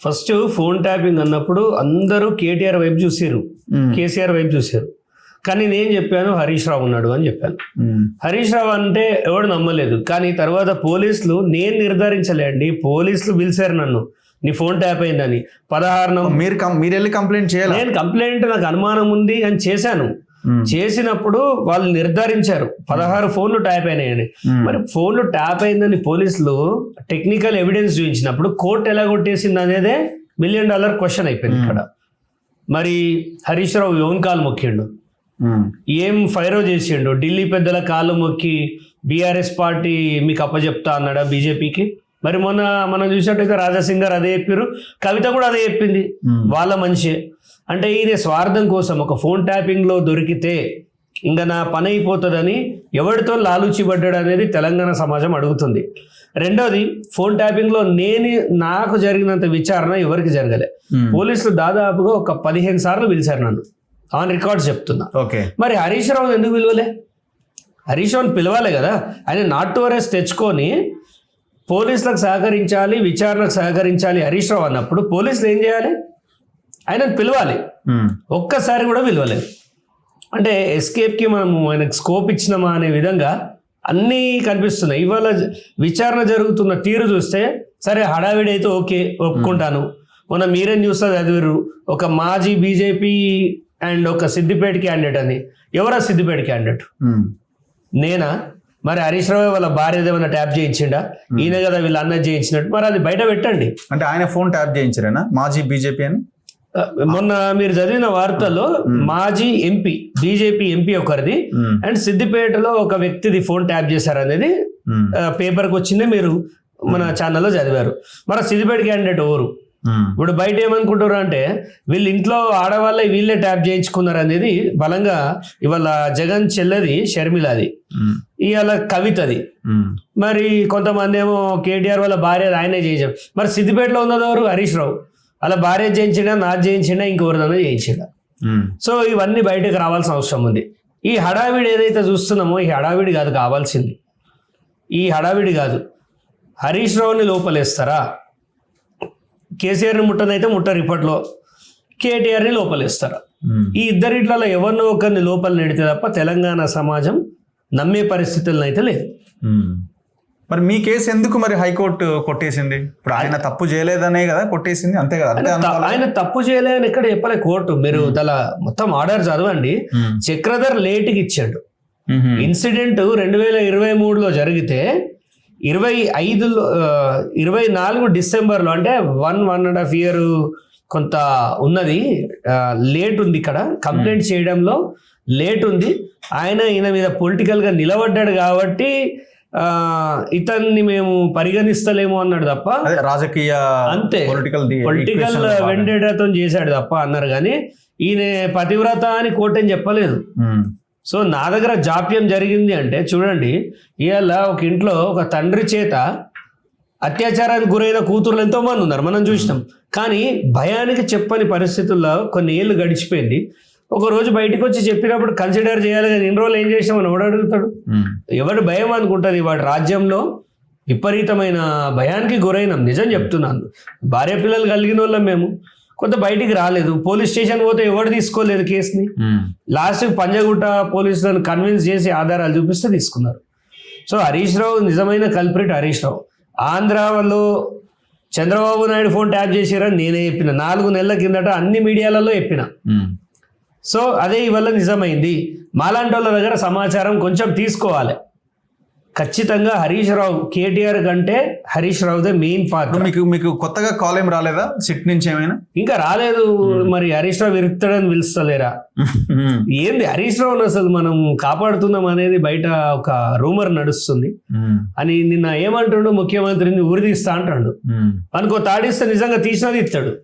First phone tapping అన్నప్పుడు అందరూ కేటీఆర్ వైపు చూసారు, కేసీఆర్ వైపు చూసారు. కానీ నేను చెప్పాను హరీష్ రావు ఉన్నాడు అని చెప్పాను. హరీష్ రావు అంటే ఎవడు నమ్మలేదు. కానీ తర్వాత పోలీసులు, నేను నిర్ధారించలే అండి, పోలీసులు పిలిచారు నన్ను, నీ ఫోన్ ట్యాప్ అయిందని. 16 మీరు వెళ్ళి కంప్లైంట్ చేయాలి. నేను కంప్లైంట్, నాకు అనుమానం ఉంది అని చేశాను. చేసినప్పుడు వాళ్ళు నిర్ధారించారు 16 ఫోన్లు ట్యాప్ అయినాయని. మరి ఫోన్లు ట్యాప్ అయిందని పోలీసులు టెక్నికల్ ఎవిడెన్స్ చూపించినప్పుడు కోర్టు ఎలా కొట్టేసింది అనేదే $1 మిలియన్ క్వశ్చన్ అయిపోయింది ఇక్కడ. మరి హరీష్ రావు ఎవరి కాలు మొక్కిండు, ఏం ఫైరో చేసిండు? ఢిల్లీ పెద్దల కాళ్ళు మొక్కి బీఆర్ఎస్ పార్టీ మీకు అప్పచెప్తా అన్నాడా బీజేపీకి? మరి మొన్న మనం చూసినట్టయితే రాజాసింగ్ గారు అదే చెప్పారు, కవిత కూడా అదే చెప్పింది, వాళ్ళ మనిషి. అంటే ఇది స్వార్థం కోసం ఒక ఫోన్ ట్యాపింగ్లో దొరికితే ఇంకా నా పని అయిపోతుందని ఎవరితో లాలూచిపడ్డాడు అనేది తెలంగాణ సమాజం అడుగుతుంది. రెండోది, ఫోన్ ట్యాపింగ్లో నాకు జరిగినంత విచారణ ఎవరికి జరగలే. పోలీసులు దాదాపుగా ఒక 15 సార్లు పిలిచారు నన్ను, ఆన్ రికార్డ్స్ చెప్తున్నా. మరి హరీష్ రావు ఎందుకు పిలవలే? హరీష్ రావుని పిలవాలి కదా. ఆయన నాట్ టు అరెస్ట్ తెచ్చుకొని పోలీసులకు సహకరించాలి, విచారణకు సహకరించాలి హరీష్ రావు అన్నప్పుడు పోలీసులు ఏం చేయాలి? ఆయనను పిలవాలి. ఒక్కసారి కూడా పిలవలేదు. అంటే ఎస్కేప్కి మనము ఆయనకు స్కోప్ ఇచ్చినామా అనే విధంగా అన్నీ కనిపిస్తున్నాయి. ఇవాళ విచారణ జరుగుతున్న తీరు చూస్తే సరే హడావిడి అయితే ఓకే, ఒప్పుకుంటాను. మొన్న మీరే న్యూస్లో చదివారు, ఒక మాజీ బీజేపీ అండ్ ఒక సిద్దిపేట క్యాండిడేట్ అని. ఎవరా సిద్దిపేట క్యాండిడేట్? నేనా? మరి హరీష్ రావు వాళ్ళ భార్య ఏమైనా ట్యాప్ చేయించిండా? ఈయన కదా వీళ్ళు అన్న చేయించినట్టు. మరి అది బయట పెట్టండి. అంటే ఆయన ఫోన్ ట్యాప్ చేయించారేనా మాజీ బీజేపీ అని? మొన్న మీరు చదివిన వార్తల్లో మాజీ ఎంపీ, బీజేపీ ఎంపీ ఒకరిది అండ్ సిద్దిపేటలో ఒక వ్యక్తిది ఫోన్ ట్యాప్ చేశారనేది పేపర్కి వచ్చిందే, మీరు మన ఛానల్లో చదివారు. మరి సిద్దిపేట క్యాండిడేట్ ఎవరు? ఇప్పుడు బయట ఏమనుకుంటారు అంటే వీళ్ళు ఇంట్లో ఆడవాళ్ళే వీళ్ళే ట్యాప్ చేయించుకున్నారు అనేది బలంగా. ఇవాళ జగన్ చెల్లది షర్మిలది, ఇవాళ కవితది. మరి కొంతమంది ఏమో కేటీఆర్ వాళ్ళ భార్య ఆయనే చేయించారు. మరి సిద్దిపేటలో ఉన్నది ఎవరు? హరీష్ రావు. అలా భార్య చేయించినా, నాది చేయించినా, ఇంకెవరిదైనా చేయించినా. సో ఇవన్నీ బయటకు రావాల్సిన అవసరం ఉంది. ఈ హడావిడి ఏదైతే చూస్తున్నామో ఈ హడావిడి కాదు కావాల్సింది. ఈ హడావిడి కాదు. హరీష్ రావుని లోపలేస్తారా? కేసీఆర్ని ముట్టనైతే ముట్టరు ఇప్పట్లో, కేటీఆర్ని లోపలేస్తారా? ఈ ఇద్దరిట్లలో ఎవరినో ఒకరిని లోపల నెడితే తప్ప తెలంగాణ సమాజం నమ్మే పరిస్థితులను అయితే లేదు. మరి మీ కేసు ఎందుకు మరి హైకోర్టు కొట్టేసింది? ఇప్పుడు ఆయన తప్పు చేయలేదనే కదా కొట్టేసింది, అంతే కదా? ఆయన తప్పు చేయలేదని ఎక్కడ చెప్పలే కోర్టు. మీరు మొత్తం ఆర్డర్ చదవండి. చక్రధర్ లేట్కి ఇచ్చాడు. ఇన్సిడెంట్ 2023లో జరిగితే 24 డిసెంబర్లో, అంటే 1.5 year కొంత ఉన్నది, లేట్ ఉంది ఇక్కడ. కంప్లైంట్ చేయడంలో లేట్ ఉంది. ఈయన మీద పొలిటికల్గా నిలబడ్డాడు కాబట్టి ఇతన్ని మేము పరిగణిస్తలేము అన్నాడు తప్ప, రాజకీయ అంతే పొలిటికల్ వెండేటాతో చేశాడు తప్ప అన్నారు. కానీ ఈయన పతివ్రత అని కోర్టు అని చెప్పలేదు. సో నా దగ్గర జాప్యం జరిగింది అంటే చూడండి, ఇవాళ ఒక ఇంట్లో ఒక తండ్రి చేత అత్యాచారానికి గురైన కూతుర్లు ఎంతోమంది ఉన్నారు, మనం చూసినాం. కానీ భయానికి చెప్పని పరిస్థితుల్లో కొన్ని ఏళ్ళు గడిచిపోయింది. ఒక రోజు బయటకు వచ్చి చెప్పినప్పుడు కన్సిడర్ చేయాలి. కానీ ఇన్ని రోజులు ఏం చేసినామని ఎవడు అడుగుతాడు? ఎవడు భయం అనుకుంటుంది? వాడు రాజ్యంలో విపరీతమైన భయానికి గురైనాం. నిజం చెప్తున్నాను. భార్య పిల్లలు కలిగిన వాళ్ళం మేము. కొంత బయటికి రాలేదు. పోలీస్ స్టేషన్ పోతే ఎవరు తీసుకోలేదు కేసుని. లాస్ట్కి పంజగుట్ట పోలీసులను కన్విన్స్ చేసి ఆధారాలు చూపిస్తే తీసుకున్నారు. సో హరీష్ రావు నిజమైన కల్ప్రిట్ హరీష్ రావు. ఆంధ్రాలో చంద్రబాబు నాయుడు ఫోన్ ట్యాప్ చేసారని నేనే చెప్పిన 4 నెలల కిందట అన్ని మీడియాలలో చెప్పిన. సో అదే ఇవాళ నిజమైంది. మాలాంటి వాళ్ళ దగ్గర సమాచారం కొంచెం తీసుకోవాలి. ఖచ్చితంగా హరీష్ రావు కేటీఆర్ కంటే హరీష్ రావుదే మెయిన్ పాత్ర. మీకు కొత్తగా కాల్ ఏం రాలేదా సిట్ నుంచి? ఏమైనా ఇంకా రాలేదు. మరి హరీష్ రావు విరుస్తాడని పిలుస్తలేరా? ఏంది హరీష్ రావును అసలు మనం కాపాడుతున్నాం అనేది బయట ఒక రూమర్ నడుస్తుంది అని. నిన్న ఏమంటాడు ముఖ్యమంత్రిని ఊరి తీస్తా అంటాడు. అనుకో తాడిస్తే నిజంగా తీసినది ఇస్తాడు.